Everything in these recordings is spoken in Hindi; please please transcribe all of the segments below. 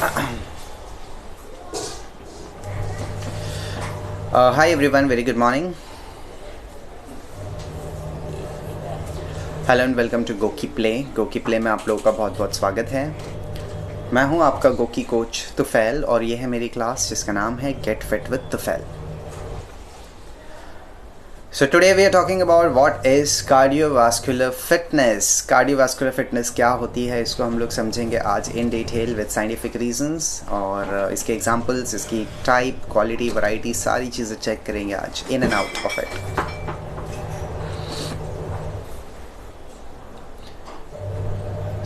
Hi everyone, very good morning. Hello and welcome to GOQii Play. GOQii Play में आप लोगों का बहुत बहुत स्वागत है। मैं हूं आपका गोकी कोच तुफैल और ये है मेरी क्लास जिसका नाम है get fit with Tufail. So today we are talking about what is cardiovascular fitness. Cardiovascular fitness क्या होती है इसको हम लोग समझेंगे आज in detail with scientific reasons और इसके एग्जांपल्स, इसकी टाइप, क्वालिटी, वैरायटी सारी चीज़ें चेक करेंगे आज in and out of it.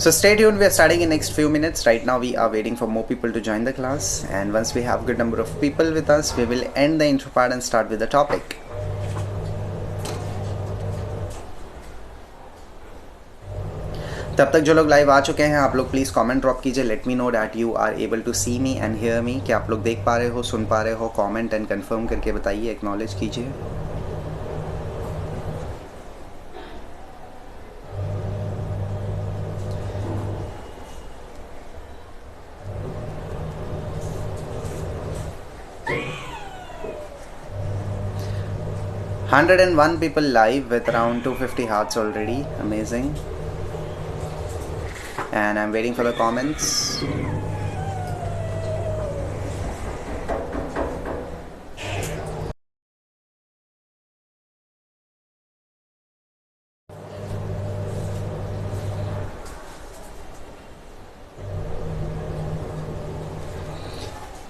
So stay tuned, we are starting in next few minutes. Right now we are waiting for more people to join the class, and once we have good number of people with us, we will end the intro part and start with the topic. तब तक जो लोग लाइव आ चुके हैं आप लोग प्लीज़ कमेंट ड्रॉप कीजिए। Let me know that you are able to see me and hear me, कि आप लोग देख पा रहे हो, सुन पा रहे हो। कमेंट एंड कंफर्म करके बताइए, एक्नॉलेज कीजिए। Hundred and one people live with around 250 hearts already. Amazing. And I'm waiting for the comments.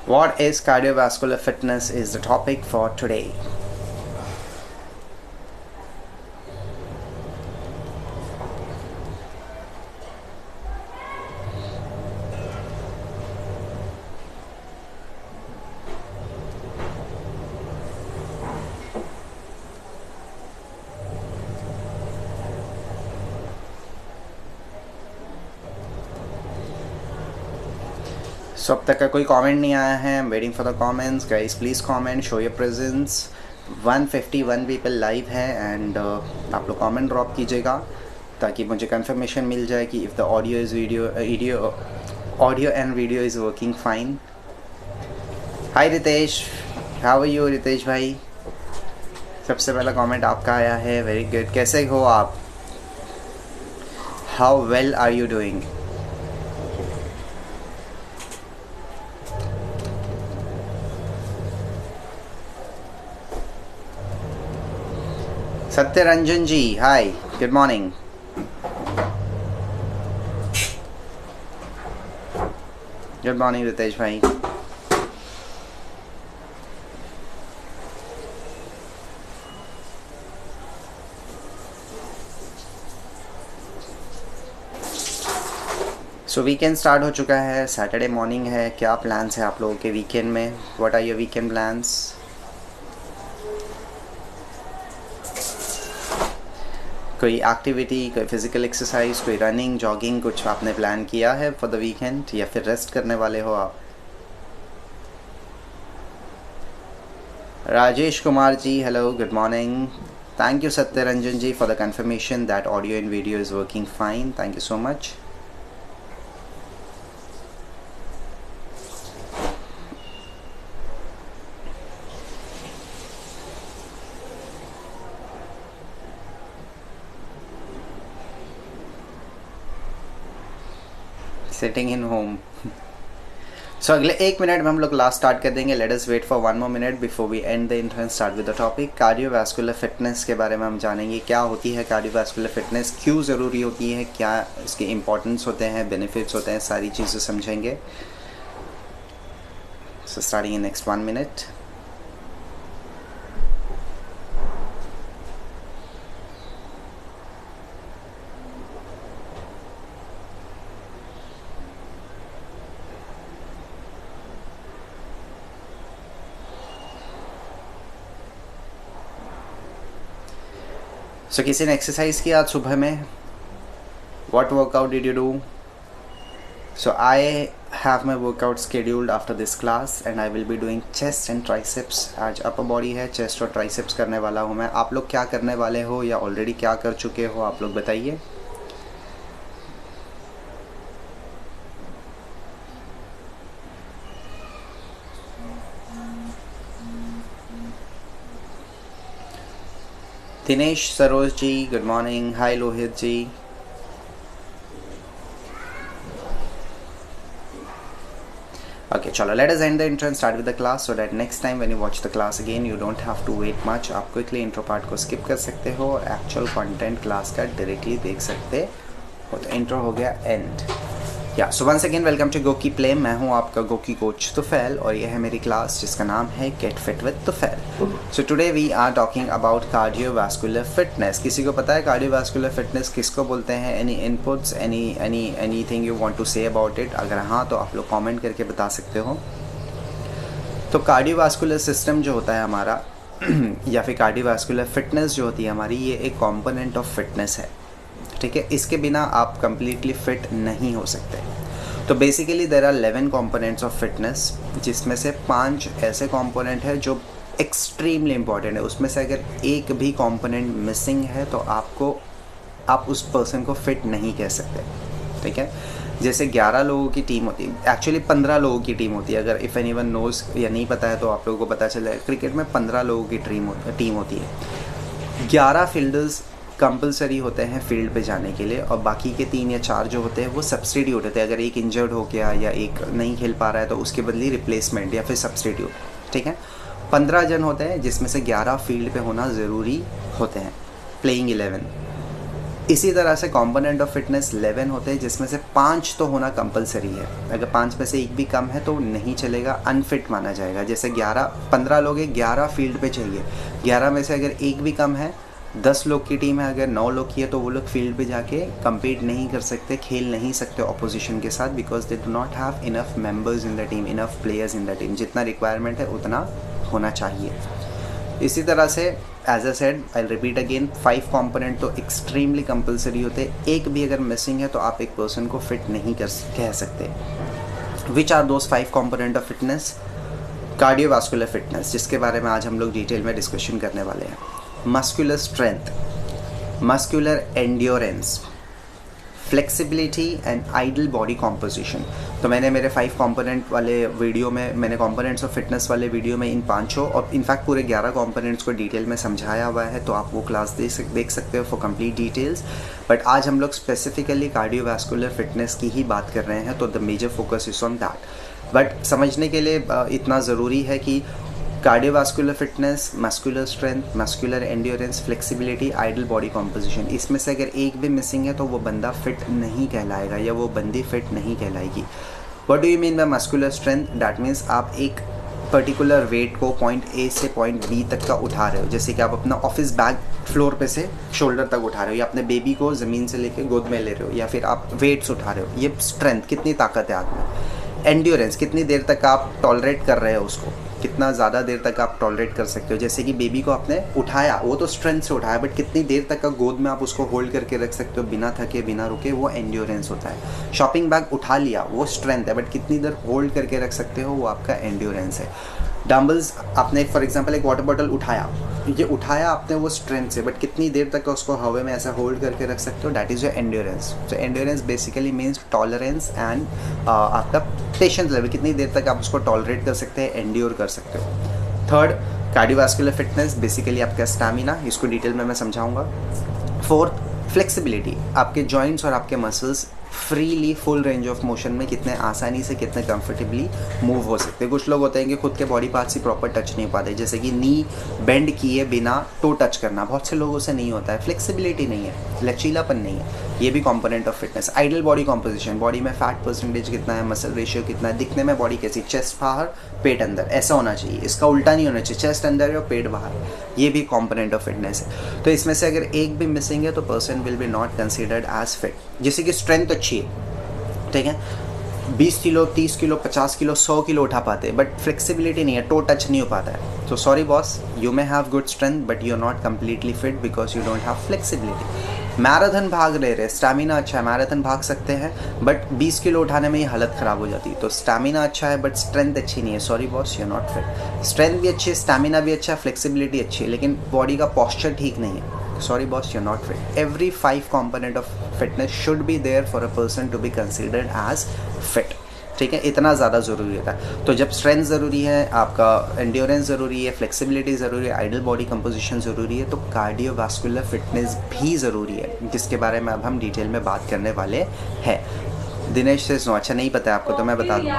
What is cardiovascular fitness is the topic for today. सो अब तक का कोई कमेंट नहीं आया है। I am waiting for the comments guys, please comment, show your presence. 151 people live है एंड आप लोग कमेंट ड्रॉप कीजिएगा ताकि मुझे कंफर्मेशन मिल जाए कि if the audio and video is working fine. Hi Ritesh, how are you Ritesh भाई? सबसे पहला कमेंट आपका आया है, वेरी गुड। कैसे हो आप? How well are you doing? Satyaranjan ji, hi, good morning. Good morning Ritesh भाई। सो वीकेंड स्टार्ट हो चुका है, सैटरडे मॉर्निंग है। क्या प्लान्स है आप लोगों के वीकेंड में? What are your weekend plans? कोई एक्टिविटी, कोई फिजिकल एक्सरसाइज, कोई रनिंग, जॉगिंग, कुछ आपने प्लान किया है फॉर द वीकेंड या फिर रेस्ट करने वाले हो आप? Rajesh Kumar ji, hello, good morning. Thank you Satyaranjan ji for the confirmation that audio and video is working fine. Thank you so much. Sitting in home. So अगले 1 मिनट में हम लोग क्लास स्टार्ट कर देंगे। Let us wait for 1 more minute before we end the intro and start with the topic. Cardiovascular fitness के बारे में हम जानेंगे, क्या होती है कार्डियोवैस्कुलर फिटनेस, क्यों ज़रूरी होती है, क्या इसके इंपॉर्टेंस होते हैं, बेनिफिट्स होते हैं, सारी चीज़ें समझेंगे। So starting in next 1 minute. So किसी ने एक्सरसाइज किया आज सुबह में? What workout did you do? So I have my workout scheduled after this class and I will be doing chest and triceps. आज अपर बॉडी है, चेस्ट और ट्राइसेप्स करने वाला हूँ मैं। आप लोग क्या करने वाले हो या ऑलरेडी क्या कर चुके हो, आप लोग बताइए। Dinesh Saroj ji, good morning. Hi Lohit ji. Okay, chalo, let us end the intro and start with the class so that next time when you watch the class again you don't have to wait much. आप quickly intro part को skip कर सकते हो और actual content class का directly देख सकते हो. तो intro हो गया end. या so once again welcome to GOQii Play. मैं हूँ आपका गोकी कोच तुफैल और यह है मेरी क्लास जिसका नाम है get fit with Tufail. So today we are talking about cardiovascular fitness. किसी को पता है कार्डियोवास्कुलर फिटनेस किसको बोलते हैं? Any inputs, anything you want to say about it? अगर हाँ तो आप लोग कमेंट करके बता सकते हो. तो कार्डियोवास्कुलर सिस्टम जो होता है हमारा या फिर कार्डियोवास्कुलर फिटनेस जो होती है हमारी, ये एक कॉम्पोनेंट ऑफ फिटनेस है. ठीक है, इसके बिना आप कंप्लीटली फिट नहीं हो सकते. तो basically there are 11 components of fitness, जिसमें से 5 ऐसे कंपोनेंट है जो एक्सट्रीमली इंपॉर्टेंट है. उसमें से अगर एक भी कंपोनेंट मिसिंग है तो आप उस पर्सन को फिट नहीं कह सकते. ठीक है, जैसे 11 लोगों की टीम होती है, एक्चुअली 15 लोगों की टीम होती है. अगर इफ़ एनीवन नोज या नहीं पता है तो आप लोगों को पता चल जाएगा. क्रिकेट में 15 लोगों की टीम होती है. 11 फील्डर्स कंपलसरी होते हैं फील्ड पे जाने के लिए और बाकी के 3 या 4 जो होते हैं वो सब्स्टिट्यूट होते हैं. अगर एक इंजर्ड हो गया या एक नहीं खेल पा रहा है तो उसके बदले रिप्लेसमेंट या फिर सब्स्टिट्यूट. ठीक है, 15 जन होते हैं जिसमें से 11 फील्ड पे होना ज़रूरी होते हैं, प्लेइंग 11. इसी तरह से कंपोनेंट ऑफ फिटनेस 11 होते हैं जिसमें से 5 तो होना कंपलसरी है. अगर 5 में से एक भी कम है तो नहीं चलेगा, अनफिट माना जाएगा. जैसे 15 लोग हैं, 11 फील्ड पे चाहिए. 11 में से अगर एक भी कम है, 10 लोग की टीम है, अगर 9 लोग की है तो वो लोग फील्ड पे जाके compete नहीं कर सकते, खेल नहीं सकते ऑपोजिशन के साथ, because they do not have enough members in the team, enough players in the team. जितना रिक्वायरमेंट है उतना होना चाहिए. इसी तरह से as I said, I repeat again, 5 component तो एक्सट्रीमली कंपलसरी होते. एक भी अगर मिसिंग है तो आप एक पर्सन को फिट नहीं कह सकते. Which are those 5 component of fitness? Cardiovascular fitness, जिसके बारे में आज हम लोग डिटेल में डिस्कशन करने वाले हैं. Muscular strength, muscular endurance, flexibility and idol body composition. तो मैंने मेरे 5 कंपोनेंट वाले वीडियो में, मैंने कंपोनेंट्स ऑफ फिटनेस वाले वीडियो में इन 5 और इनफैक्ट पूरे 11 कंपोनेंट्स को डिटेल में समझाया हुआ है, तो आप वो क्लास देख सकते हो फॉर कंप्लीट डिटेल्स. बट आज हम लोग स्पेसिफिकली कार्डियोवास्कुलर फिटनेस की ही बात कर रहे हैं, तो the major focus is on that. But समझने के लिए इतना ज़रूरी है कि cardiovascular fitness, muscular strength, muscular endurance, flexibility, ideal body composition, इसमें से अगर एक भी मिसिंग है तो वो बंदा फिट नहीं कहलाएगा या वो बंदी फिट नहीं कहलाएगी. What do you mean by muscular strength? That means आप एक पर्टिकुलर वेट को पॉइंट ए से पॉइंट बी तक का उठा रहे हो. जैसे कि आप अपना ऑफिस बैग फ्लोर पे से शोल्डर तक उठा रहे हो, या अपने बेबी को ज़मीन से लेके गोद में ले रहे हो, या फिर आप वेट्स उठा रहे हो. ये स्ट्रेंथ, कितनी ताकत है आप में. एंड्योरेंस, कितनी देर तक आप टॉलरेट कर रहे हो उसको, कितना ज़्यादा देर तक आप टॉलरेट कर सकते हो. जैसे कि बेबी को आपने उठाया, वो तो स्ट्रेंथ से उठाया, बट कितनी देर तक का गोद में आप उसको होल्ड करके रख सकते हो बिना थके बिना रुके, वो एंड्योरेंस होता है. शॉपिंग बैग उठा लिया, वो स्ट्रेंथ है, बट कितनी देर होल्ड करके रख सकते हो, वो आपका एंड्योरेंस है. डम्बल्स, आपने फॉर एग्जांपल एक वाटर बॉटल उठाया, ये उठाया आपने वो स्ट्रेंथ से, बट कितनी देर तक उसको हवा में ऐसा होल्ड करके रख सकते हो, दैट इज़ योर एंड्योरेंस. तो endurance basically means tolerance and आपका पेशेंस लेवल, कितनी देर तक आप उसको टॉलरेट कर सकते हैं, एंड्योर कर सकते हो. थर्ड, कार्डियोवास्कुलर फिटनेस, बेसिकली आपका स्टैमिना, इसको डिटेल में मैं समझाऊंगा. फोर्थ, फ्लेक्सिबिलिटी, आपके जॉइंट्स और आपके muscles freely full range of motion में कितने आसानी से, कितने कंफर्टेबली मूव हो सकते हैं. कुछ लोग होते हैं कि खुद के बॉडी पार्ट्स ही प्रॉपर टच नहीं पाते, जैसे कि नी बेंड किए बिना टो टच करना, बहुत से लोगों से नहीं होता है. फ्लेक्सिबिलिटी नहीं है, लचीलापन नहीं है, ये भी component of fitness. Ideal body composition, body में फैट परसेंटेज कितना है, मसल रेशियो कितना है, दिखने में बॉडी कैसी, चेस्ट बाहर पेट अंदर, ऐसा होना चाहिए. इसका उल्टा नहीं होना चाहिए, चेस्ट अंदर और पेट बाहर. ये भी कंपोनेंट ऑफ फिटनेस है. तो इसमें से अगर एक भी मिसिंग है तो person will be not considered as fit. जैसे कि स्ट्रेंथ अच्छी है, ठीक है, 20 किलो, 30 किलो, 50 किलो, 100 किलो उठा पाते हैं, बट फ्लेक्सिबिलिटी नहीं है, टो टच नहीं हो पाता है. तो sorry boss, you may have good strength but you are not completely fit because you don't have flexibility. Marathon भाग रहे रहे, स्टैमिना अच्छा है, मैराथन भाग सकते हैं, बट 20 किलो उठाने में ये हालत ख़राब हो जाती है. तो स्टैमिना अच्छा है बट स्ट्रेंथ अच्छी नहीं है, sorry boss, you are not fit. Strength भी अच्छी है, स्टैमिना भी अच्छा है, फ्लेक्सिबिलिटी अच्छी है, लेकिन बॉडी का पॉस्चर ठीक नहीं है, sorry boss, you're not fit. Every 5 component of fitness should be there for a person to be considered as fit. ठीक है, इतना ज़्यादा ज़रूरी होता है। तो जब स्ट्रेंथ ज़रूरी है, आपका एंड्योरेंस ज़रूरी है, फ्लेक्सिबिलिटी ज़रूरी है, आइडल बॉडी कंपोजिशन ज़रूरी है, तो कार्डियोवास्कुलर फिटनेस भी ज़रूरी है, जिसके बारे में अब हम डिटेल में बात करने वाले हैं। दिनेश से अच्छा नहीं पता है आपको, तो मैं बता दूँ।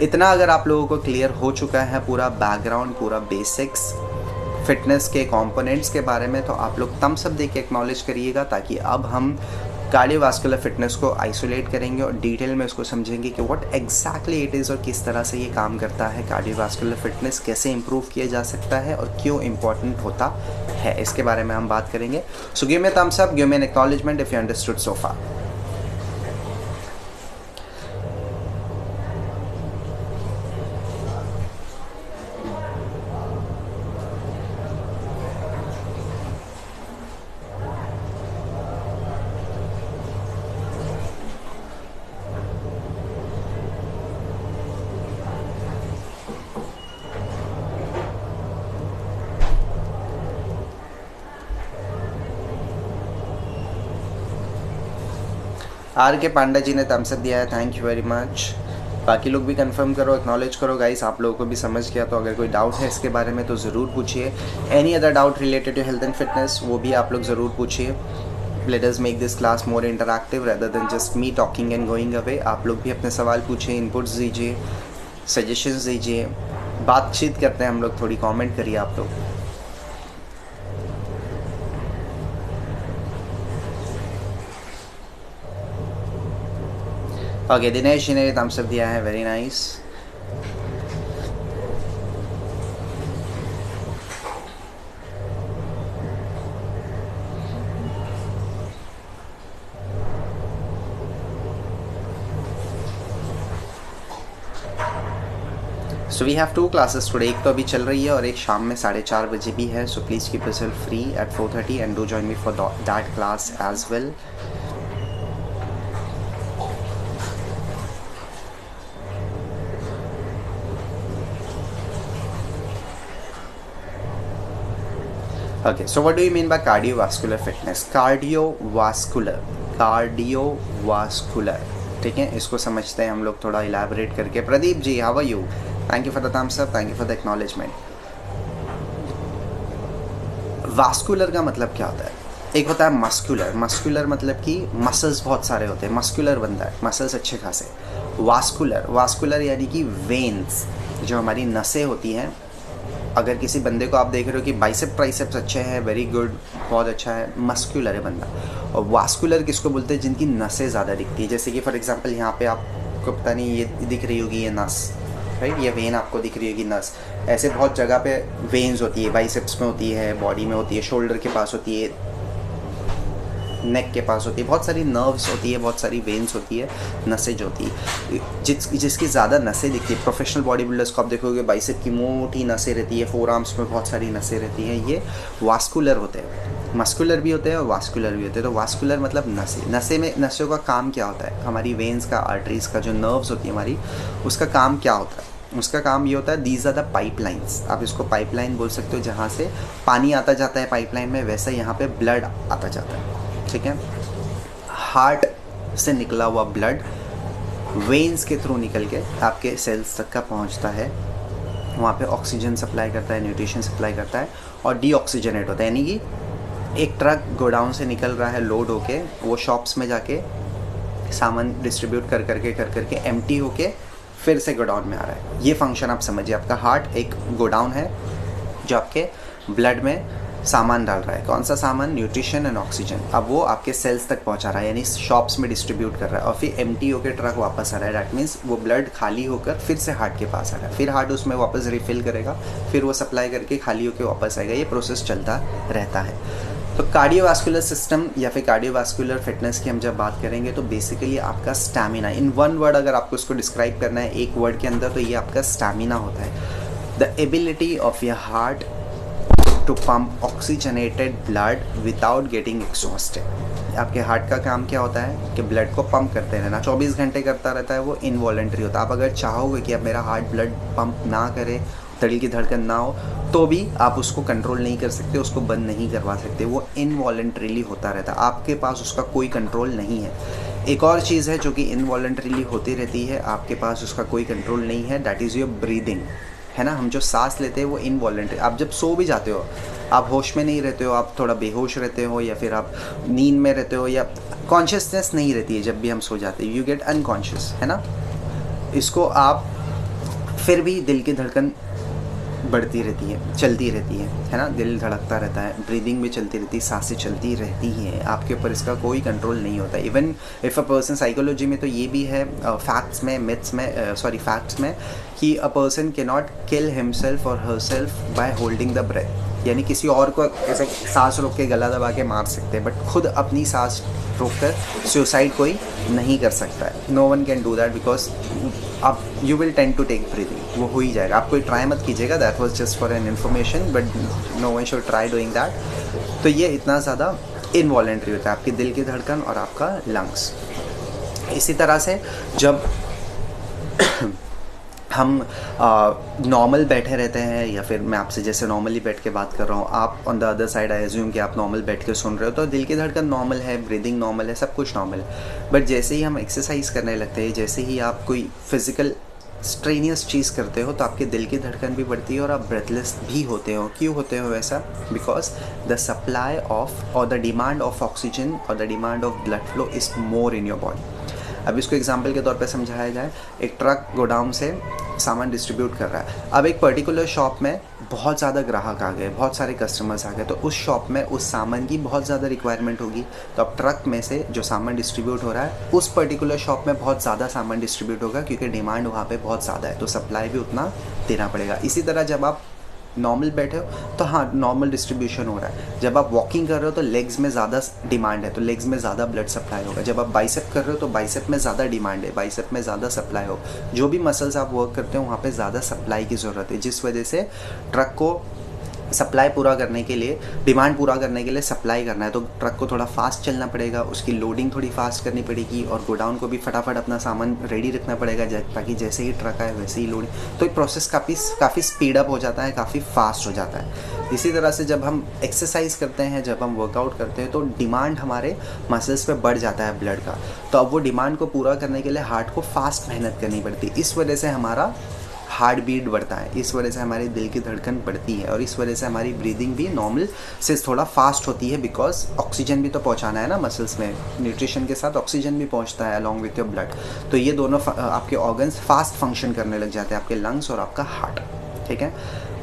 इतना अगर आप लोगों को क्लियर हो चुका है पूरा बैकग्राउंड, पूरा बेसिक्स फिटनेस के कंपोनेंट्स के बारे में, तो आप लोग थम्स अप देके एक्नॉलेज करिएगा, ताकि अब हम कार्डियोवास्कुलर फिटनेस को आइसोलेट करेंगे और डिटेल में उसको समझेंगे कि व्हाट एग्जैक्टली इट इज़ और किस तरह से ये काम करता है। कार्डियोवास्कुलर फिटनेस कैसे इंप्रूव किया जा सकता है और क्यों इम्पोर्टेंट होता है, इसके बारे में हम बात करेंगे। So give me thumbs up, give me an acknowledgement if you understood so far. R K Panda जी ने थम्स अप दिया है, थैंक यू वेरी मच। बाकी लोग भी कंफर्म करो, एक्नॉलेज करो गाइस, आप लोगों को भी समझ गया। तो अगर कोई डाउट है इसके बारे में तो ज़रूर पूछिए। Any other doubt related to health and fitness, वो भी आप लोग ज़रूर पूछिए। Let us make this class more interactive rather than just me talking and going away. आप लोग भी अपने सवाल पूछिए, इनपुट्स दीजिए, सजेशंस दीजिए, बातचीत करते हैं हम लोग, थोड़ी कमेंट करिए आप लोग। ओके, दिनेश जी ने थम्स अप दिया है, very nice. So we have 2 classes today, एक तो अभी चल रही है और एक शाम में 4:30 बजे भी है। So please keep yourself free at 4:30 and do join me for that class as well. Okay, so what do you mean by cardiovascular fitness? Cardiovascular, ठीक है, इसको समझते हैं हम लोग थोड़ा इलैबोरेट करके। Pradeep ji, how are you? Thank you for the thumbs up, thank you for the acknowledgement. Vascular का मतलब क्या होता है? एक होता है मस्कुलर। मस्कुलर मतलब कि मसल्स बहुत सारे होते हैं, मस्कुलर बनता है, मसल्स अच्छे खासे। वास्कुलर यानी कि वेन्स, जो हमारी नसें होती हैं। अगर किसी बंदे को आप देख रहे हो कि बाइसेप ट्राइसेप्स अच्छे हैं, वेरी गुड, बहुत अच्छा है, मस्कुलर है बंदा। और वास्कुलर किसको बोलते हैं? जिनकी नसें ज़्यादा दिखती है। जैसे कि फॉर एग्जांपल यहाँ पे आपको पता नहीं ये दिख रही होगी, ये नस, राइट, ये वेन आपको दिख रही होगी, नस। ऐसे बहुत जगह पे वेन्स होती है, बाइसेप्स में होती है, बॉडी में होती है, शोल्डर के पास होती है, नेक के पास होती है, बहुत सारी नर्व्स होती है, बहुत सारी वेन्स होती है, नसें जो होती है। जिसकी ज़्यादा नसें दिखती है, प्रोफेशनल बॉडी बिल्डर्स को आप देखोगे बाइसेप की मोटी नसें रहती है, फोर आर्म्स में बहुत सारी नसें रहती हैं, ये वास्कुलर होते हैं। मस्कुलर भी होते हैं और वास्कुलर भी होते हैं। तो वास्कुलर मतलब नसों का काम क्या होता है? हमारी वेन्स का, आर्टरीज का, जो नर्व्स होती है हमारी, उसका काम क्या होता है? उसका काम ये होता है, दीज आर द पाइपलाइंस, आप इसको पाइपलाइन बोल सकते हो, जहाँ से पानी आता जाता है पाइपलाइन में, वैसा यहाँ पे ब्लड आता जाता है, ठीक है। हार्ट से निकला हुआ ब्लड वेन्स के थ्रू निकल के आपके सेल्स तक का पहुँचता है, वहाँ पे ऑक्सीजन सप्लाई करता है, न्यूट्रिशन सप्लाई करता है और डीऑक्सीजनेट होता है। यानी कि एक ट्रक गोडाउन से निकल रहा है लोड होके, वो शॉप्स में जाके सामान डिस्ट्रीब्यूट कर करके एम्प्टी होके फिर से गोडाउन में आ रहा है। ये फंक्शन आप समझिए, आपका हार्ट एक गोडाउन है जो आपके ब्लड में सामान डाल रहा है। कौन सा सामान? Nutrition and oxygen. अब वो आपके सेल्स तक पहुंचा रहा है, यानी शॉप्स में डिस्ट्रीब्यूट कर रहा है, और फिर एम्प्टी होकर ट्रक वापस आ रहा है। डैट मीन्स वो ब्लड खाली होकर फिर से हार्ट के पास आ रहा है, फिर हार्ट उसमें वापस रिफिल करेगा, फिर वो सप्लाई करके खाली होकर वापस आएगा। ये प्रोसेस चलता रहता है। तो कार्डियोवास्कुलर सिस्टम या फिर कार्डियोवास्कुलर फिटनेस की हम जब बात करेंगे तो बेसिकली आपका स्टैमिना, इन वन वर्ड अगर आपको इसको डिस्क्राइब करना है एक वर्ड के अंदर, तो ये आपका स्टैमिना होता है। The ability of your heart to pump oxygenated blood without getting exhausted. आपके हार्ट का काम क्या होता है कि ब्लड को पंप करते रहना, 24 घंटे करता रहता है, वो इनवॉलेंट्री होता है। आप अगर चाहोगे कि अब मेरा हार्ट ब्लड पंप ना करे, दिल की धड़कन ना हो, तो भी आप उसको कंट्रोल नहीं कर सकते, उसको बंद नहीं करवा सकते, वो इनवॉलेंट्रीली होता रहता है, आपके पास उसका कोई कंट्रोल नहीं है। एक और चीज़ है जो कि इनवॉलंटरीली होती रहती है, आपके पास उसका कोई कंट्रोल नहीं है, दैट इज़ योर ब्रीदिंग, है ना। हम जो सांस लेते हैं वो इनवॉलंटरी, आप जब सो भी जाते हो, आप होश में नहीं रहते हो, आप थोड़ा बेहोश रहते हो, या फिर आप नींद में रहते हो, या कॉन्शियसनेस नहीं रहती है जब भी हम सो जाते हैं, यू गेट अनकॉन्शियस, है ना। इसको आप फिर भी दिल की धड़कन बढ़ती रहती है, चलती रहती है ना, दिल धड़कता रहता है, ब्रीदिंग भी चलती रहती है, सांसें चलती रहती हैं, आपके ऊपर इसका कोई कंट्रोल नहीं होता। Even if a person, psychology में तो ये भी है, फैक्ट्स में, मिथ्स में, फैक्ट्स में, कि a person can not kill himself और herself by holding the breath, यानी किसी और को ऐसे सांस रोक के गला दबा के मार सकते हैं, बट खुद अपनी सांस रोक कर सुसाइड कोई नहीं कर सकता है। No one can do that, because आप you will tend to take breathing, वो हो ही जाएगा। आप कोई ट्राई मत कीजिएगा, that was just for an information, but no one should try doing that. तो ये इतना ज़्यादा इनवॉलेंट्री होता है, आपकी दिल की धड़कन और आपका लंग्स। इसी तरह से जब हम नॉर्मल बैठे रहते हैं, या फिर मैं आपसे जैसे नॉर्मली बैठ के बात कर रहा हूँ, आप on the other side I assume कि आप नॉर्मल बैठ के सुन रहे हो, तो दिल की धड़कन नॉर्मल है, ब्रीदिंग नॉर्मल है, सब कुछ नॉर्मल है। बट जैसे ही हम एक्सरसाइज करने लगते हैं, जैसे ही आप कोई फिजिकल स्ट्रेनियस चीज़ करते हो, तो आपके दिल की धड़कन भी बढ़ती है और आप ब्रेथलेस भी होते हो। क्यों होते हो ऐसा? बिकॉज द सप्लाई ऑफ और द डिमांड ऑफ ऑक्सीजन और the demand of blood flow is more in your body. अब इसको एग्जाम्पल के तौर पे समझाया जाए, एक ट्रक गोडाउन से सामान डिस्ट्रीब्यूट कर रहा है। अब एक पर्टिकुलर शॉप में बहुत ज़्यादा ग्राहक आ गए, बहुत सारे कस्टमर्स आ गए, तो उस शॉप में उस सामान की बहुत ज़्यादा रिक्वायरमेंट होगी। तो अब ट्रक में से जो सामान डिस्ट्रीब्यूट हो रहा है, उस पर्टिकुलर शॉप में बहुत ज़्यादा सामान डिस्ट्रीब्यूट होगा, क्योंकि डिमांड वहाँ पे बहुत ज़्यादा है, तो सप्लाई भी उतना देना पड़ेगा। इसी तरह जब आप नॉर्मल बैठे हो तो हाँ, नॉर्मल डिस्ट्रीब्यूशन हो रहा है। जब आप वॉकिंग कर रहे हो तो लेग्स में ज़्यादा डिमांड है, तो लेग्स में ज़्यादा ब्लड सप्लाई होगा। जब आप बाइसेप कर रहे हो तो बाइसेप में ज़्यादा डिमांड है, बाइसेप में ज़्यादा सप्लाई हो। जो भी मसल्स आप वर्क करते हो वहाँ पे ज़्यादा सप्लाई की ज़रूरत है, जिस वजह से ट्रक को सप्लाई पूरा करने के लिए, डिमांड पूरा करने के लिए सप्लाई करना है, तो ट्रक को थोड़ा फास्ट चलना पड़ेगा, उसकी लोडिंग थोड़ी फास्ट करनी पड़ेगी, और गोडाउन को भी फटाफट अपना सामान रेडी रखना पड़ेगा, ताकि जैसे ही ट्रक आए वैसे ही लोडिंग। तो ये प्रोसेस काफ़ी स्पीड अप हो जाता है, काफ़ी फास्ट हो जाता है। इसी तरह से जब हम एक्सरसाइज करते हैं, जब हम वर्कआउट करते हैं, तो डिमांड हमारे मसल्स पे बढ़ जाता है ब्लड का। तो अब वो डिमांड को पूरा करने के लिए हार्ट को फास्ट मेहनत करनी पड़ती है। इस वजह से हमारा हार्ट बीट बढ़ता है, इस वजह से हमारी दिल की धड़कन बढ़ती है, और इस वजह से हमारी ब्रीदिंग भी नॉर्मल से थोड़ा फास्ट होती है, बिकॉज ऑक्सीजन भी तो पहुंचाना है ना मसल्स में। न्यूट्रिशन के साथ ऑक्सीजन भी पहुंचता है अलॉन्ग विथ योर ब्लड। तो ये दोनों आपके ऑर्गन्स फास्ट फंक्शन करने लग जाते हैं, आपके लंग्स और आपका हार्ट। ठीक है,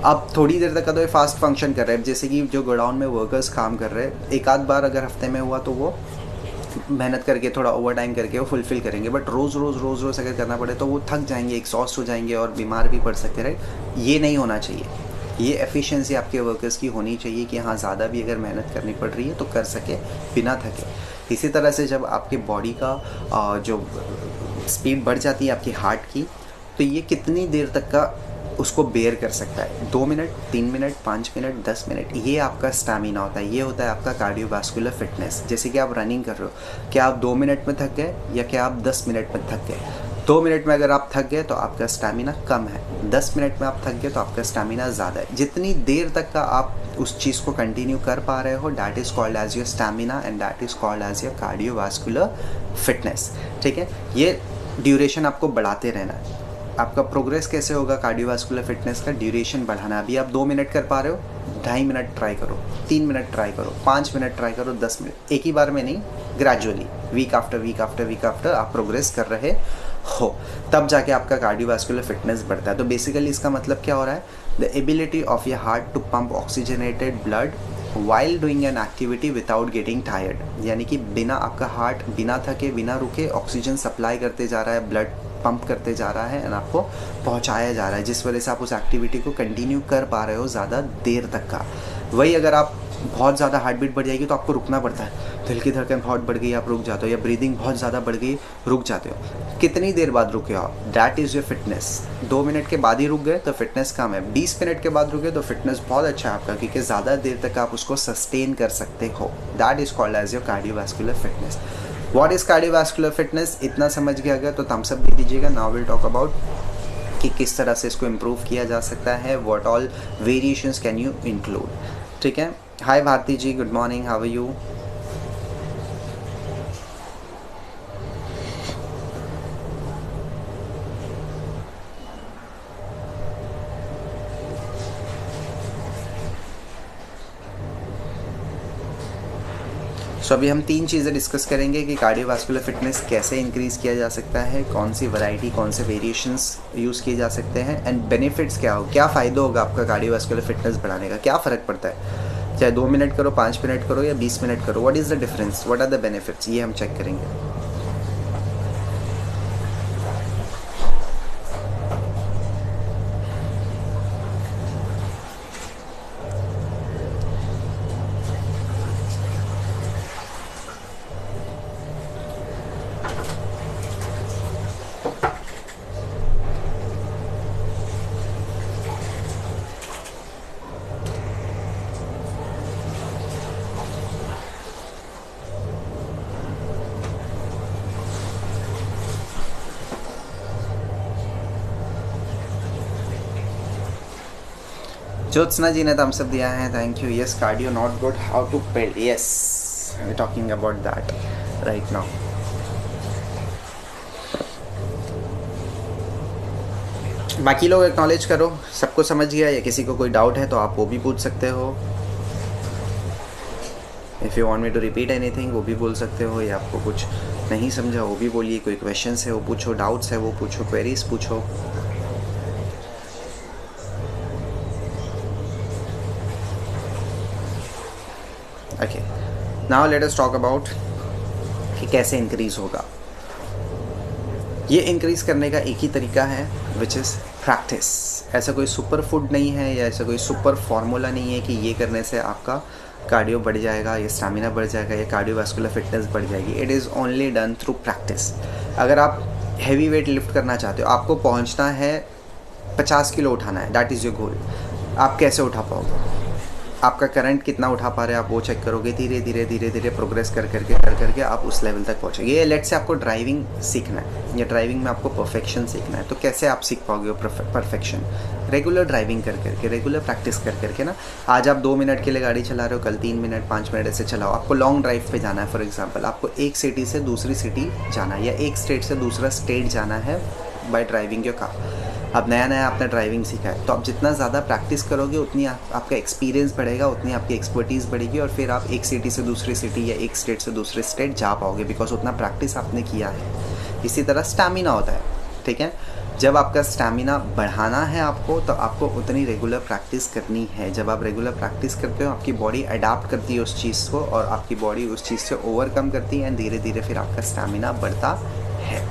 अब थोड़ी देर तक का तो ये फास्ट फंक्शन कर रहे हैं। जैसे कि जो गोडाउन में वर्कर्स काम कर रहे हैं, एक आध बार अगर हफ्ते में हुआ तो वो मेहनत करके थोड़ा ओवर टाइम करके वो फुलफिल करेंगे, बट रोज़ रोज़ अगर करना पड़े तो वो थक जाएंगे, एग्जॉस्ट हो जाएंगे और बीमार भी पड़ सकते हैं। ये नहीं होना चाहिए। ये एफिशिएंसी आपके वर्कर्स की होनी चाहिए कि हाँ, ज़्यादा भी अगर मेहनत करनी पड़ रही है तो कर सके बिना थके। इसी तरह से जब आपके बॉडी का जो स्पीड बढ़ जाती है आपकी हार्ट की, तो ये कितनी देर तक का उसको बेयर कर सकता है, 2 मिनट, 3 मिनट, 5 मिनट, 10 मिनट, ये आपका स्टैमिना होता है। ये होता है आपका कार्डियोवास्कुलर फिटनेस। जैसे कि आप रनिंग कर रहे हो, क्या आप 2 मिनट में थक गए या क्या आप 10 मिनट में थक गए? 2 मिनट में अगर आप थक गए तो आपका स्टैमिना कम है, 10 मिनट में आप थक गए तो आपका स्टैमिना ज़्यादा है। जितनी देर तक का आप उस चीज़ को कंटिन्यू कर पा रहे हो, that is called as your stamina and that is called as your cardiovascular fitness. ठीक है, ये ड्यूरेशन आपको बढ़ाते रहना है। आपका प्रोग्रेस कैसे होगा कार्डियोवास्कुलर फिटनेस का? ड्यूरेशन बढ़ाना। अभी आप 2 मिनट कर पा रहे हो, 2.5 मिनट ट्राई करो, 3 मिनट ट्राई करो, 5 मिनट ट्राई करो, 10 मिनट, एक ही बार में नहीं, gradually, week after week after week after आप प्रोग्रेस कर रहे हो, तब जाके आपका कार्डियोवास्कुलर फिटनेस बढ़ता है। तो बेसिकली इसका मतलब क्या हो रहा है? The ability of your heart to pump oxygenated blood while doing an activity without getting tired, यानी कि बिना आपका हार्ट बिना थके बिना रुके ऑक्सीजन सप्लाई करते जा रहा है, ब्लड पंप करते जा रहा है एंड आपको पहुंचाया जा रहा है, जिस वजह से आप उस एक्टिविटी को कंटिन्यू कर पा रहे हो ज़्यादा देर तक का। वही अगर आप बहुत ज़्यादा हार्ट बीट बढ़ जाएगी तो आपको रुकना पड़ता है, दिल की धड़कन बहुत बढ़ गई आप रुक जाते हो, या ब्रीदिंग बहुत ज़्यादा बढ़ गई रुक जाते हो। कितनी देर बाद रुके हो? That is your fitness. 2 minute के बाद ही रुक गए तो फिटनेस कम है, 20 मिनट के बाद रुके तो फिटनेस बहुत अच्छा है आपका, क्योंकि ज़्यादा देर तक आप उसको सस्टेन कर सकते हो। That is called as your cardiovascular fitness. What is cardiovascular fitness? इतना समझ गया अगर तो थम्स अप दे दीजिएगा। नाउ विल टॉक अबाउट कि किस तरह से इसको इम्प्रूव किया जा सकता है, what all variations can you include. ठीक है, hi Bharti ji, good morning, how are you? So अभी हम 3 चीज़ें डिस्कस करेंगे कि कार्डियोवास्कुलर फिटनेस कैसे इंक्रीज़ किया जा सकता है, कौन सी वैरायटी, कौन से वेरिएशंस यूज़ किए जा सकते हैं, एंड बेनिफिट्स क्या हो, क्या फ़ायदा होगा आपका कार्डियोवास्कुलर फिटनेस बढ़ाने का, क्या फ़र्क पड़ता है, चाहे 2 मिनट करो, 5 मिनट करो या 20 मिनट करो, what is the difference, what are the benefits, ये हम चेक करेंगे। ज्योत्सना जी ने थम्स अप दिया है, thank you. Yes, cardio not good, how to build, yes we talking about that right now. बाकी लोग एक्नॉलेज करो, सबको समझ गया, या किसी को कोई डाउट है तो आप वो भी पूछ सकते हो। If you want me to repeat anything वो भी बोल सकते हो, या आपको कुछ नहीं समझा वो भी बोलिए, कोई क्वेश्चंस है वो पूछो, डाउट्स है वो पूछो, क्वेरीज पूछो। Okay, now let us talk about कि कैसे इंक्रीज़ होगा। ये इंक्रीज़ करने का एक ही तरीका है, विच इज़ प्रैक्टिस। ऐसा कोई सुपर फूड नहीं है या ऐसा कोई सुपर फार्मूला नहीं है कि ये करने से आपका कार्डियो बढ़ जाएगा, या स्टैमिना बढ़ जाएगा, या कार्डियोवास्कुलर फिटनेस बढ़ जाएगी। It is only done through practice. अगर आप हैवी वेट लिफ्ट करना चाहते हो, आपको पहुंचना है 50 किलो उठाना है, दैट इज़ योर गोल। आप कैसे उठा पाओगे? आपका करंट कितना उठा पा रहे हैं आप वो चेक करोगे, धीरे धीरे धीरे धीरे प्रोग्रेस कर करके आप उस लेवल तक पहुँचोगे। ये लेट से आपको ड्राइविंग सीखना है, या ड्राइविंग में आपको परफेक्शन सीखना है, तो कैसे आप सीख पाओगे वो परफेक्शन? रेगुलर ड्राइविंग कर करके, रेगुलर प्रैक्टिस कर करके ना। आज आप 2 मिनट के लिए गाड़ी चला रहे हो, कल 3 मिनट 5 मिनट ऐसे चलाओ। आपको लॉन्ग ड्राइव पे जाना है, फॉर एग्जांपल आपको एक सिटी से दूसरी सिटी जाना है, या एक स्टेट से दूसरा स्टेट जाना है बाय ड्राइविंग योर कार। अब नया नया आपने ड्राइविंग सीखा है, तो आप जितना ज़्यादा प्रैक्टिस करोगे उतनी आपका एक्सपीरियंस बढ़ेगा, उतनी आपकी एक्सपर्टीज़ बढ़ेगी, और फिर आप एक सिटी से दूसरी सिटी या एक स्टेट से दूसरे स्टेट जा पाओगे, बिकॉज उतना प्रैक्टिस आपने किया है। इसी तरह स्टैमिना होता है, ठीक है। जब आपका स्टैमिना बढ़ाना है आपको, तो आपको उतनी रेगुलर प्रैक्टिस करनी है। जब आप रेगुलर प्रैक्टिस करते हो, आपकी बॉडी अडाप्ट करती है उस चीज़ को, और आपकी बॉडी उस चीज़ से ओवरकम करती है, एंड धीरे धीरे फिर आपका स्टैमिना बढ़ता है।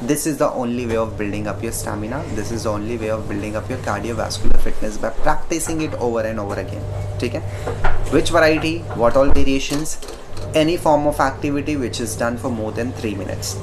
This is the only way of building up your stamina. This is the only way of building up your cardiovascular fitness by practicing it over and over again. ठीक है? Which variety? What all variations? Any form of activity which is done for more than 3 minutes.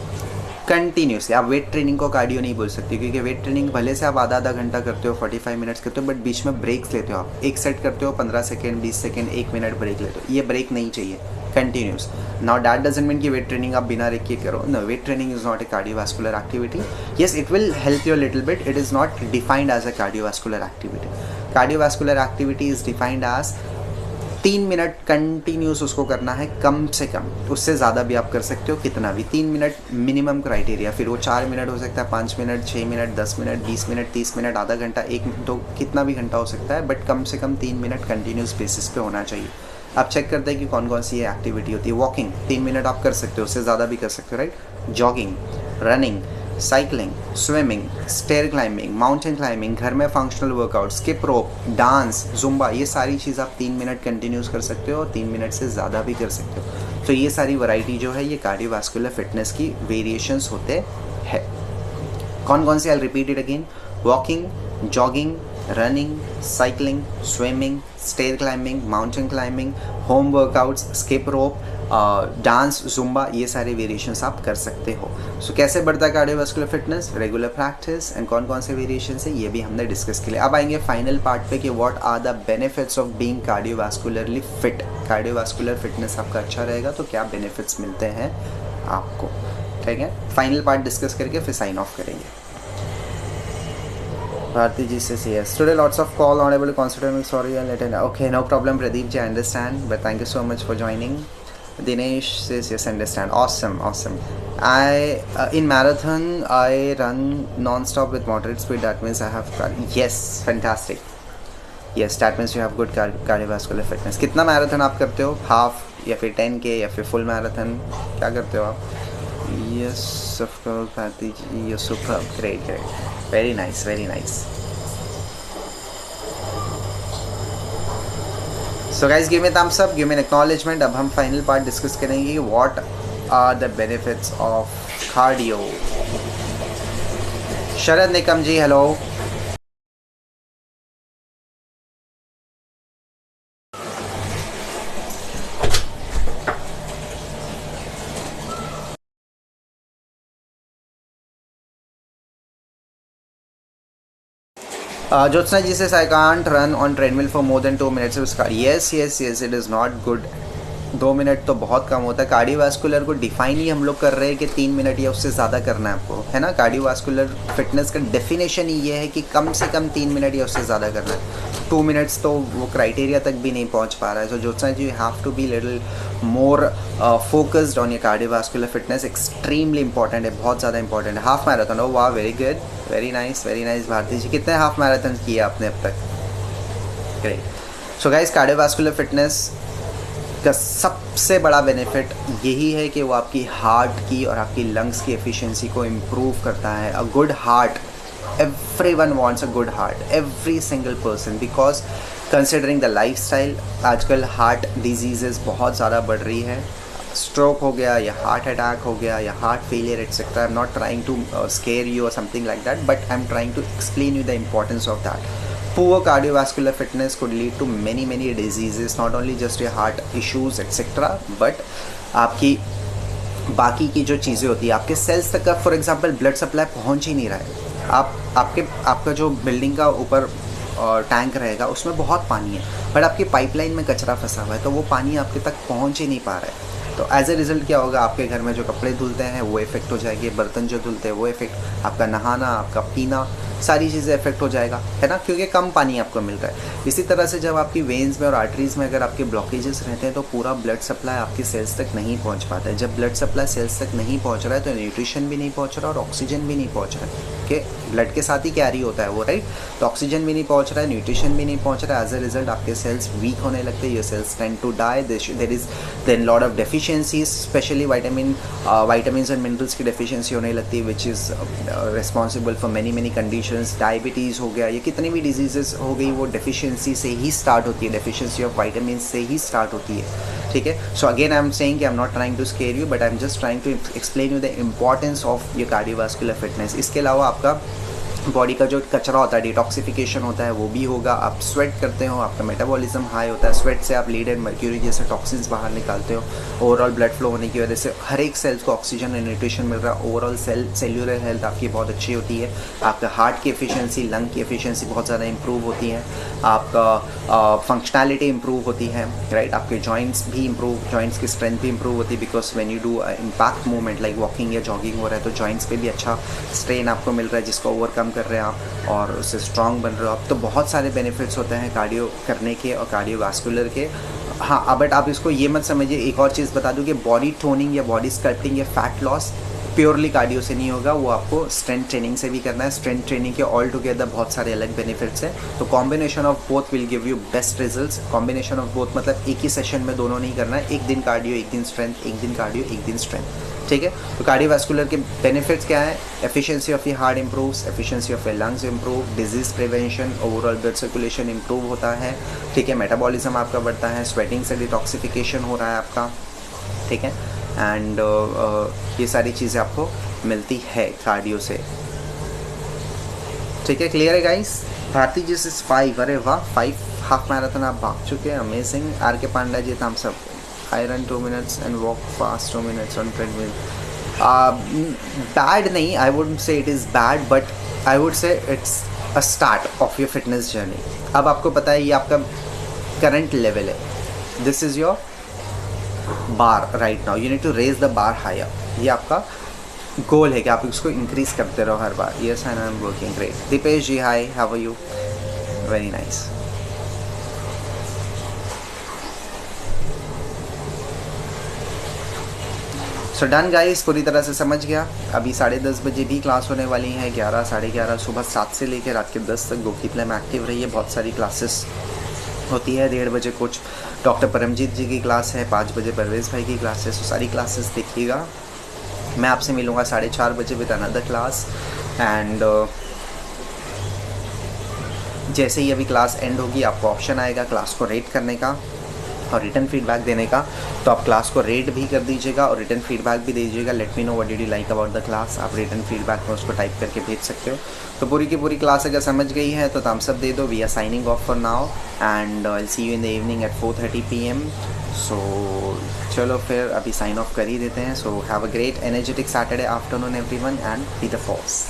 Continuously. आप वेट ट्रेनिंग को कार्डियो नहीं बोल सकते, क्योंकि वेट ट्रेनिंग भले से आप आधा घंटा करते हो, 45 मिनट्स करते हो, बट बीच में ब्रेक्स लेते हो। आप एक सेट करते हो, 15 सेकेंड, 20 सेकेंड, 1 मिनट ब्रेक लेते हो। ये ब्रेक नहीं चाहिए, continuous. Now that doesn't mean कि वेट ट्रेनिंग आप बिना ब्रेक के करो। No, weight training is not a cardiovascular activity. Yes, it will help you little bit, it is not defined as a cardiovascular activity. Cardiovascular activity is defined as 3 minute continuous उसको करना है, कम से कम। उससे ज़्यादा भी आप कर सकते हो, कितना भी। 3 मिनट मिनिमम क्राइटेरिया, फिर वो 4 मिनट हो सकता है, 5 minute, 6 minute, 10 minute, 20 minute, 30 minute, आधा घंटा, 1 तो कितना भी घंटा हो सकता है, बट कम से कम 3 मिनट कंटिन्यूस बेसिस पे होना चाहिए। आप चेक करते हैं कि कौन कौन सी ये एक्टिविटी होती है। वॉकिंग 3 मिनट आप कर सकते हो, उससे ज़्यादा भी कर सकते हो, right. Jogging, running, cycling, swimming, stair climbing, mountain climbing, घर में functional workout, skip rope, dance, zumba, ये सारी चीज़ आप 3 मिनट कंटिन्यूस कर सकते हो, और 3 मिनट से ज़्यादा भी कर सकते हो। तो ये सारी वैरायटी जो है, ये कार्डियोवास्कुलर फिटनेस की वेरिएशंस होते हैं। कौन कौन से? I repeat it again. Walking, jogging, running, cycling, swimming, stair climbing, mountain climbing, home workouts, skip rope, dance, zumba, ये सारे वेरिएशंस आप कर सकते हो। सो कैसे बढ़ता है cardiovascular fitness? Regular practice, and कौन कौन से वेरिएशंस है ये भी हमने डिस्कस किए। अब आएंगे फाइनल पार्ट पे कि what are the benefits of being cardiovascularly fit. Cardiovascular fitness आपका अच्छा रहेगा तो क्या बेनिफिट्स मिलते हैं आपको, ठीक है। फाइनल पार्ट डिस्कस करके फिर साइन ऑफ करेंगे। Bharti ji says yes. Today lots of call, not able to consider me, sorry and let it. Okay, no problem Pradeep ji, I understand, but thank you so much for joining. Dinesh says yes, understand. Awesome, awesome. In marathon I run non-stop with moderate speed, that means I have yes, fantastic. Yes, that means you have good cardiovascular fitness. कितना मैराथन आप करते हो? हाफ या फिर 10K या फिर फुल मैराथन, क्या करते हो आप? Yes of course Bharti ji, you super, great great, very nice very nice. So guys give me thumbs up, give me an acknowledgement. अब हम फाइनल पार्ट डिस्कस करेंगे, what are the benefits of cardio. Sharad Nikam ji hello. Jyotsna ji says I can't run on treadmill for more than 2 minutes. Yes, it is not good. 2 minute तो बहुत कम होता है। कार्डियोवास्कुलर को डिफाइन ही हम लोग कर रहे हैं कि 3 मिनट या उससे ज़्यादा करना है आपको, है ना। कार्डियोवास्कुलर फिटनेस का डेफिनेशन ही ये है कि कम से कम 3 मिनट या उससे ज़्यादा करना है। 2 मिनट्स तो वो क्राइटेरिया तक भी नहीं पहुंच पा रहा है। So Jyotsna ji, you have to be little more focused on your cardiovascular fitness. Extremely important है, बहुत ज़्यादा इंपॉर्टेंट है। हाफ मैराथन, ओ वाह, very good, very nice very nice. Bharti ji, कितने हाफ मैराथन किए आपने अब तक? Great. So guys, cardiovascular fitness का सबसे बड़ा बेनिफिट यही है कि वो आपकी हार्ट की और आपकी लंग्स की एफिशिएंसी को इम्प्रूव करता है। A good heart, everyone wants a good heart, every single person, because considering the lifestyle, आजकल हार्ट डिजीजेस बहुत ज़्यादा बढ़ रही है। स्ट्रोक हो गया या हार्ट अटैक हो गया या heart failure etcetera. I am not trying to scare you और something like that, but I am trying to explain you the importance of that. Poor cardiovascular fitness could lead to many diseases, not only just your heart issues etc, but आपकी बाकी की जो चीज़ें होती है, आपके सेल्स तक का फॉर एग्जांपल ब्लड सप्लाई पहुंच ही नहीं रहा है। आपका जो बिल्डिंग का ऊपर टैंक रहेगा उसमें बहुत पानी है, बट आपकी पाइपलाइन में कचरा फंसा हुआ है, तो वो पानी आपके तक पहुंच ही नहीं पा रहा है। तो एज ए रिज़ल्ट क्या होगा, आपके घर में जो कपड़े धुलते हैं वो इफेक्ट हो जाएंगे, बर्तन जो धुलते हैं वो इफेक्ट, आपका नहाना, आपका पीना, सारी चीज़ें इफेक्ट हो जाएगा, है ना, क्योंकि कम पानी आपको मिल रहा है। इसी तरह से जब आपकी वेन्स में और आर्टरीज़ में अगर आपके ब्लॉकेजेस रहते हैं तो पूरा ब्लड सप्लाई आपकी सेल्स तक नहीं पहुंच पाता है। जब ब्लड सप्लाई सेल्स तक नहीं पहुंच रहा है तो न्यूट्रिशन भी नहीं पहुंच रहा और ऑक्सीजन भी नहीं पहुंच रहा है, कि ब्लड के साथ ही कैरी होता है वो, राइट। तो ऑक्सीजन भी नहीं पहुंच रहा है, न्यूट्रिशन भी नहीं पहुंच रहा है, एज ए रिजल्ट आपके सेल्स वीक होने लगते हैं, your cells tend to die, there is then lot of deficiencies, specially vitamin and minerals की डेफिशिएंसी होने लगती है, which is responsible for many conditions. Diabetes हो गया, ये कितनी भी डिजीजेस हो गई, वो डेफिशिएंसी से ही स्टार्ट होती है, डेफिशिएंसी ऑफ वाइटामिन से ही स्टार्ट होती है, ठीक है। So again I am saying कि I am not trying to scare you, but I am just trying to explain you the importance of your cardiovascular fitness. इसके अलावा आपका बॉडी का जो कचरा होता है, डिटॉक्सिफिकेशन होता है, वो भी होगा। आप स्वेट करते हो, आपका मेटाबॉलिज्म हाई होता है, स्वेट से आप लीड एंड मर्क्यूरी जैसे टॉक्सिन्स बाहर निकालते हो। ओवरऑल ब्लड फ्लो होने की वजह से हर एक सेल्स को ऑक्सीजन एंड न्यूट्रिशन मिल रहा है। ओवरऑल सेल्यूलर हेल्थ आपकी बहुत अच्छी होती है। आपका हार्ट की एफिशिएंसी, लंग की एफिशिएंसी बहुत ज़्यादा इंप्रूव होती है। आपका फंक्शनैलिटी इंप्रूव होती है, राइट। आपके जॉइंट्स भी इंप्रूव, जॉइंट्स की स्ट्रेंथ भी इंप्रूव होती है, because when you do impact movement like walking या जॉगिंग हो रहा है तो जॉइंट्स पे भी अच्छा स्ट्रेन आपको मिल रहा है, जिसको ओवरकम कर रहे हैं आप और उससे स्ट्रॉन्ग बन रहे हो आप। तो बहुत सारे बेनिफिट्स होते हैं कार्डियो करने के और कार्डियोवास्कुलर के। हाँ, बट आप इसको ये मत समझिए, एक और चीज़ बता दूँ कि बॉडी टोनिंग या बॉडी स्कल्पटिंग या फैट लॉस प्योरली कार्डियो से नहीं होगा, वो आपको स्ट्रेंथ ट्रेनिंग से भी करना है। स्ट्रेंथ ट्रेनिंग के ऑल टुगेदर बहुत सारे अलग बेनिफिट्स हैं, तो combination of both will give you best results. Combination of both मतलब एक ही सेशन में दोनों नहीं करना है, एक दिन कार्डियो एक दिन स्ट्रेंथ, एक दिन कार्डियो एक दिन स्ट्रेंथ, ठीक है। तो कार्डियोवास्कुलर के बेनिफिट्स क्या है? Efficiency of your heart improves, efficiency of your lungs improve, disease prevention, overall blood circulation improve होता है, ठीक है। मेटाबॉलिज्म आपका बढ़ता है, स्वेटिंग से डिटॉक्सिफिकेशन हो रहा है आपका, ठीक है। एंड ये सारी चीज़ें आपको मिलती है कार्डियो से, ठीक है। क्लियर है गाइस? भारती जी इज 5, अरे वाह, 5 हाफ मैराथन आप भाग चुके हैं, अमेजिंग। आर के पांडा जी, हम सब I run 2 minutes and walk fast 2 minutes on treadmill. Bad नहीं, I wouldn't say it is bad, but I would say it's a start of your fitness journey. अब आपको पता है ये आपका current level है, this is your bar right now, you need to raise the bar higher. ये आपका गोल है कि आप इसको इंक्रीज करते रहो हर बार। Yes, and I'm working great. Deepesh ji, hi, how are you? Very nice. So done guys, पूरी तरह से समझ गया। अभी 10:30 बजे भी क्लास होने वाली है, 11, 11:30, सुबह 7 से लेकर रात के 10 तक गोकी प्ले में एक्टिव रहिए। बहुत सारी क्लासेस होती है। 1:30 बजे कुछ डॉक्टर परमजीत जी की क्लास है, 5 बजे परवेज़ भाई की क्लास है। सो सारी क्लासेस देखिएगा। मैं आपसे मिलूँगा 4:30 बजे विद अनदर क्लास। एंड जैसे ही अभी क्लास एंड होगी आपको ऑप्शन आएगा क्लास को रेट करने का और रिटर्न फीडबैक देने का। तो आप क्लास को रेट भी कर दीजिएगा और रिटर्न फीडबैक भी दे दीजिएगा। Late me know what did you like about the class. आप रिटर्न फीडबैक में उसको टाइप करके भेज सकते हो। तो पूरी की पूरी क्लास अगर समझ गई है तो थम्स अप दे दो। We are signing off for now and I see you in the evening at 4:30 PM। So चलो फिर अभी साइन ऑफ कर ही देते हैं। So have a great energetic Saturday afternoon everyone and be the force.